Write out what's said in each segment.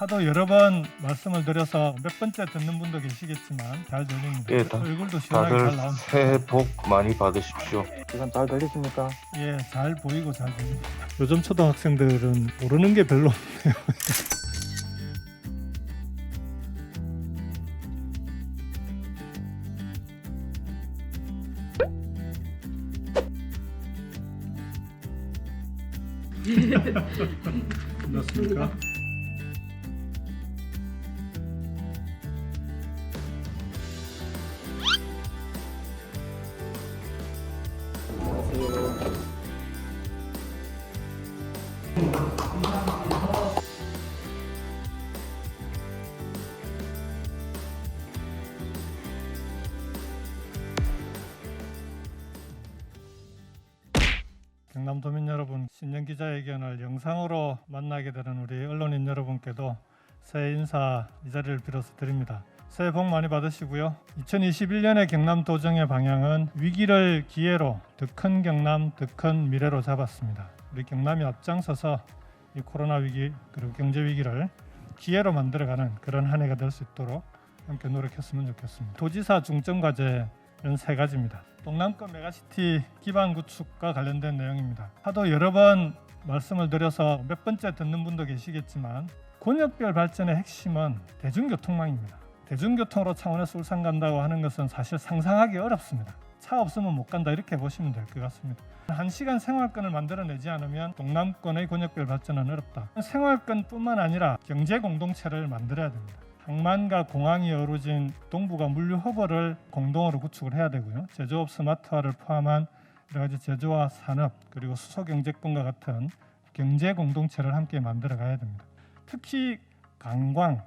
하도 여러 번 말씀을 드려서 몇 번째 듣는 분도 계시겠지만 잘 들립니다. 예, 얼굴도 시원하게 다들 잘 나옵니다. 새해 복 많이 받으십시오. 시간 잘 들리십니까? 예, 잘 보이고 잘 들립니다. 요즘 초등학생들은 모르는 게 별로 없네요. 끝났습니까? 경남도민 여러분, 신년 기자회견을 영상으로 만나게 되는 우리 언론인 여러분께도 새해 인사 이 자리를 빌어서 드립니다. 새해 복 많이 받으시고요. 2021년의 경남도정의 방향은 위기를 기회로 더 큰 경남, 더 큰 미래로 잡았습니다. 우리 경남이 앞장서서 이 코로나 위기 그리고 경제 위기를 기회로 만들어가는 그런 한 해가 될 수 있도록 함께 노력했으면 좋겠습니다. 도지사 중점 과제는 세 가지입니다. 동남권 메가시티 기반 구축과 관련된 내용입니다. 하도 여러 번 말씀을 드려서 몇 번째 듣는 분도 계시겠지만 권역별 발전의 핵심은 대중교통망입니다. 대중교통으로 창원에서 울산 간다고 하는 것은 사실 상상하기 어렵습니다. 차 없으면 못 간다 이렇게 보시면 될 것 같습니다. 1시간 생활권을 만들어내지 않으면 동남권의 권역별 발전은 어렵다. 생활권뿐만 아니라 경제 공동체를 만들어야 됩니다. 항만과 공항이 어우러진 동부가 물류 허브를 공동으로 구축을 해야 되고요. 제조업 스마트화를 포함한 여러 가지 제조와 산업 그리고 수소경제권과 같은 경제 공동체를 함께 만들어 가야 됩니다. 특히 관광,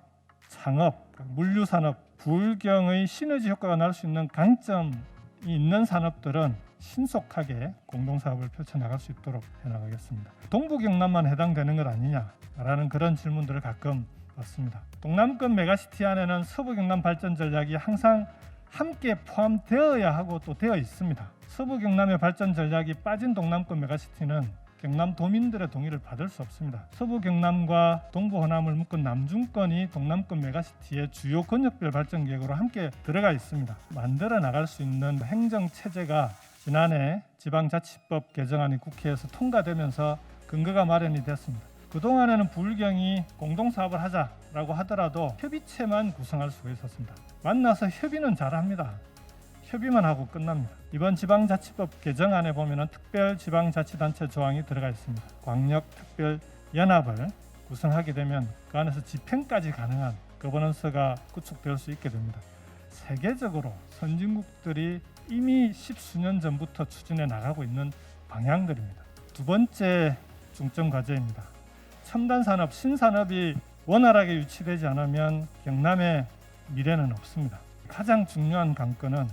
창업, 물류 산업, 부울경의 시너지 효과가 날 수 있는 강점이 있는 산업들은 신속하게 공동사업을 펼쳐나갈 수 있도록 해나가겠습니다. 동부 경남만 해당되는 것 아니냐라는 그런 질문들을 가끔 받습니다. 동남권 메가시티 안에는 서부 경남 발전 전략이 항상 함께 포함되어야 하고 또 되어 있습니다. 서부 경남의 발전 전략이 빠진 동남권 메가시티는 경남 도민들의 동의를 받을 수 없습니다. 서부 경남과 동부 호남을 묶은 남중권이 동남권 메가시티의 주요 권역별 발전 계획으로 함께 들어가 있습니다. 만들어 나갈 수 있는 행정 체제가 지난해 지방자치법 개정안이 국회에서 통과되면서 근거가 마련이 됐습니다. 그동안에는 부울경이 공동사업을 하자라고 하더라도 협의체만 구성할 수가 있었습니다. 만나서 협의는 잘합니다. 협의만 하고 끝납니다. 이번 지방자치법 개정안에 보면 특별지방자치단체 조항이 들어가 있습니다. 광역특별연합을 구성하게 되면 그 안에서 집행까지 가능한 거버넌스가 구축될 수 있게 됩니다. 세계적으로 선진국들이 이미 십수년 전부터 추진해 나가고 있는 방향들입니다. 두 번째 중점 과제입니다. 첨단 산업, 신산업이 원활하게 유치되지 않으면 경남의 미래는 없습니다. 가장 중요한 관건은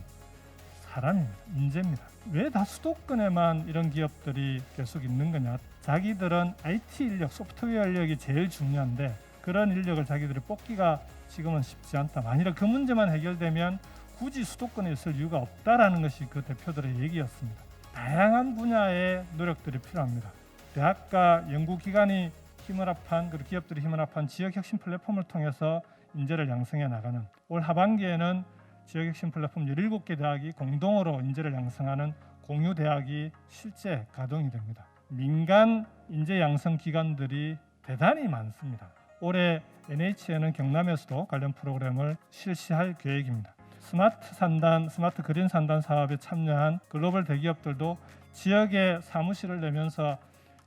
사람입니다. 인재입니다. 왜 다 수도권에만 이런 기업들이 계속 있는 거냐? 자기들은 IT 인력, 소프트웨어 인력이 제일 중요한데 그런 인력을 자기들이 뽑기가 지금은 쉽지 않다. 만일 그 문제만 해결되면 굳이 수도권에 있을 이유가 없다라는 것이 그 대표들의 얘기였습니다. 다양한 분야의 노력들이 필요합니다. 대학과 연구기관이 힘을 합한 그리고 기업들이 힘을 합한 지역혁신 플랫폼을 통해서 인재를 양성해 나가는 올 하반기에는 지역혁신 플랫폼 17개 대학이 공동으로 인재를 양성하는 공유대학이 실제 가동이 됩니다. 민간 인재 양성 기관들이 대단히 많습니다. 올해 NHN은 경남에서도 관련 프로그램을 실시할 계획입니다. 스마트 산단, 스마트 그린 산단 사업에 참여한 글로벌 대기업들도 지역에 사무실을 내면서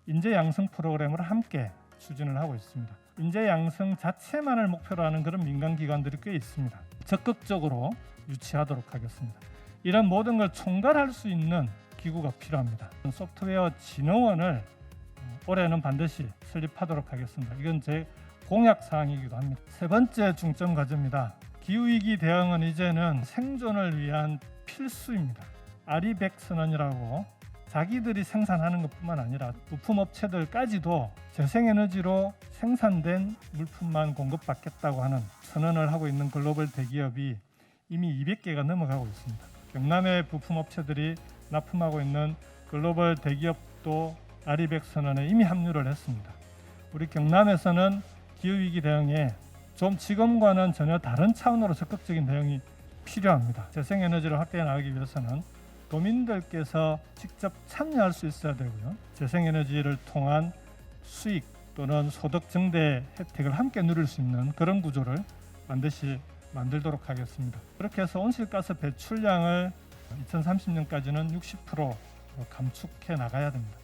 인재 양성 프로그램을 함께 추진을 하고 있습니다. 인재 양성 자체만을 목표로 하는 그런 민간 기관들이 꽤 있습니다. 적극적으로 유치하도록 하겠습니다. 이런 모든 걸 총괄할 수 있는 기구가 필요합니다. 소프트웨어 진흥원을 올해는 반드시 설립하도록 하겠습니다. 이건 제 공약 사항이기도 합니다. 세 번째 중점 과제입니다. 기후위기 대응은 이제는 생존을 위한 필수입니다. 아리백 선언이라고 자기들이 생산하는 것뿐만 아니라 부품업체들까지도 재생에너지로 생산된 물품만 공급받겠다고 하는 선언을 하고 있는 글로벌 대기업이 이미 200개가 넘어가고 있습니다. 경남의 부품업체들이 납품하고 있는 글로벌 대기업도 아리백 선언에 이미 합류를 했습니다. 우리 경남에서는 기후위기 대응에 좀 지금과는 전혀 다른 차원으로 적극적인 대응이 필요합니다. 재생에너지를 확대해 나가기 위해서는 도민들께서 직접 참여할 수 있어야 되고요. 재생에너지를 통한 수익 또는 소득 증대 혜택을 함께 누릴 수 있는 그런 구조를 반드시 만들도록 하겠습니다. 그렇게 해서 온실가스 배출량을 2030년까지는 60% 감축해 나가야 됩니다.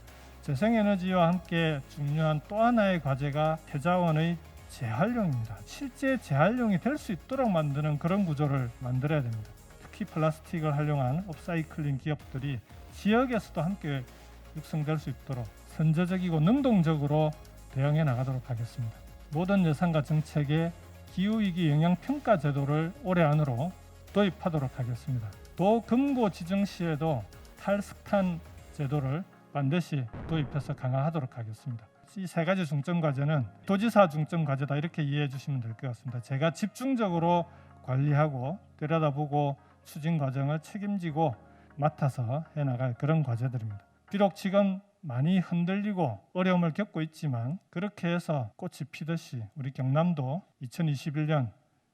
재생에너지와 함께 중요한 또 하나의 과제가 폐자원의 재활용입니다. 실제 재활용이 될 수 있도록 만드는 그런 구조를 만들어야 됩니다. 특히 플라스틱을 활용한 업사이클링 기업들이 지역에서도 함께 육성될 수 있도록 선제적이고 능동적으로 대응해 나가도록 하겠습니다. 모든 예산과 정책에 기후위기 영향평가 제도를 올해 안으로 도입하도록 하겠습니다. 도금고 지정 시에도 탈석탄 제도를 반드시 도입해서 강화하도록 하겠습니다. 이 세 가지 중점 과제는 도지사 중점 과제다 이렇게 이해해 주시면 될 것 같습니다. 제가 집중적으로 관리하고 들여다보고 추진 과정을 책임지고 맡아서 해나갈 그런 과제들입니다. 비록 지금 많이 흔들리고 어려움을 겪고 있지만 그렇게 해서 꽃이 피듯이 우리 경남도 2021년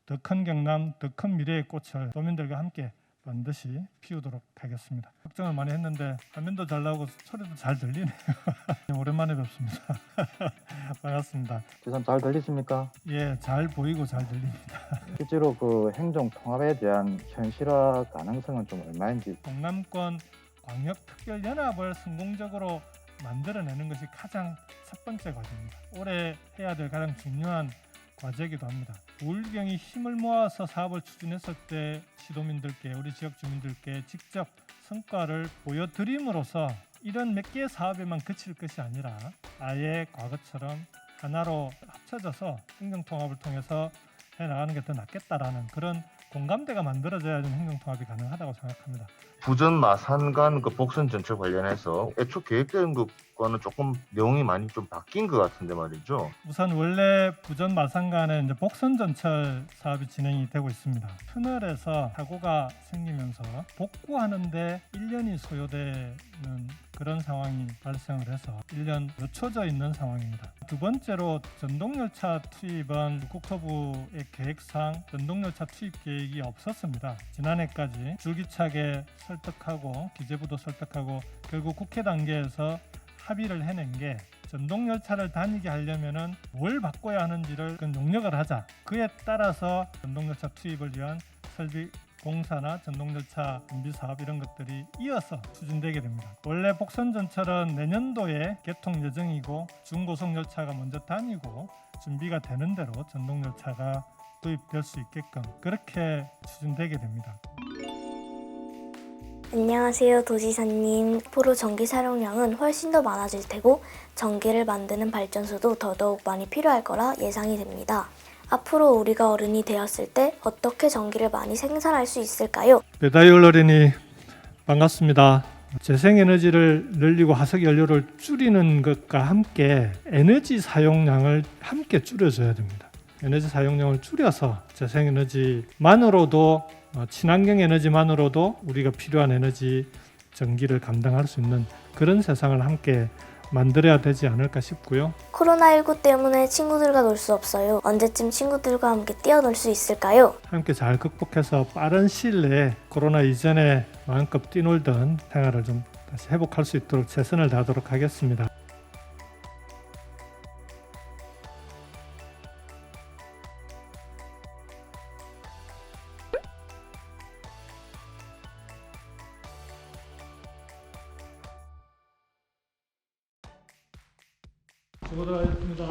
더 큰 경남, 더 큰 미래의 꽃을 도민들과 함께 반드시 피우도록 하겠습니다. 걱정을 많이 했는데 화면도 잘 나오고 소리도 잘 들리네요. 오랜만에 뵙습니다. 반갑습니다. 지금 잘 들리십니까? 예, 잘 보이고 잘 들립니다. 실제로 그 행정 통합에 대한 현실화 가능성은 좀 얼마인지. 동남권 광역특별연합을 성공적으로 만들어내는 것이 가장 첫 번째 과제입니다. 올해 해야 될 가장 중요한 과제이기도 합니다. 부울경이 힘을 모아서 사업을 추진했을 때 시도민들께 우리 지역 주민들께 직접 성과를 보여드림으로써 이런 몇 개의 사업에만 그칠 것이 아니라 아예 과거처럼 하나로 합쳐져서 행정통합을 통해서 해나가는 게 더 낫겠다라는 그런 공감대가 만들어져야 좀 행정통합이 가능하다고 생각합니다. 부전 마산 간 그 복선 전철 관련해서 애초 계획된 것과는 조금 내용이 많이 좀 바뀐 것 같은데 말이죠. 우선 원래 부전 마산 간에 이제 복선 전철 사업이 진행이 되고 있습니다. 터널에서 사고가 생기면서 복구하는데 1년이 소요되는 그런 상황이 발생을 해서 1년 늦춰져 있는 상황입니다. 두 번째로 전동열차 투입은 국토부의 계획상 전동열차 투입 계획이 없었습니다. 지난해까지 줄기차게 설득하고 기재부도 설득하고 결국 국회 단계에서 합의를 해낸 게 전동열차를 다니게 하려면은 뭘 바꿔야 하는지를 용역을 하자. 그에 따라서 전동열차 투입을 위한 설비 공사나 전동열차 준비 사업 이런 것들이 이어서 추진되게 됩니다. 원래 복선전철은 내년도에 개통 예정이고 중고속열차가 먼저 다니고 준비가 되는 대로 전동열차가 도입될 수 있게끔 그렇게 추진되게 됩니다. 안녕하세요, 도지사님. 앞으로 전기 사용량은 훨씬 더 많아질 테고 전기를 만드는 발전소도 더더욱 많이 필요할 거라 예상이 됩니다. 앞으로 우리가 어른이 되었을 때 어떻게 전기를 많이 생산할 수 있을까요? 배다이올 어린이 반갑습니다. 재생에너지를 늘리고 화석연료를 줄이는 것과 함께 에너지 사용량을 함께 줄여줘야 됩니다. 에너지 사용량을 줄여서 재생에너지만으로도 친환경 에너지만으로도 우리가 필요한 에너지 전기를 감당할 수 있는 그런 세상을 함께 만들어야 되지 않을까 싶고요. 코로나19 때문에 친구들과 놀 수 없어요. 언제쯤 친구들과 함께 뛰어놀 수 있을까요? 함께 잘 극복해서 빠른 시일 내에 코로나 이전에 마음껏 뛰놀던 생활을 좀 다시 회복할 수 있도록 최선을 다하도록 하겠습니다. 수고들 하셨습니다.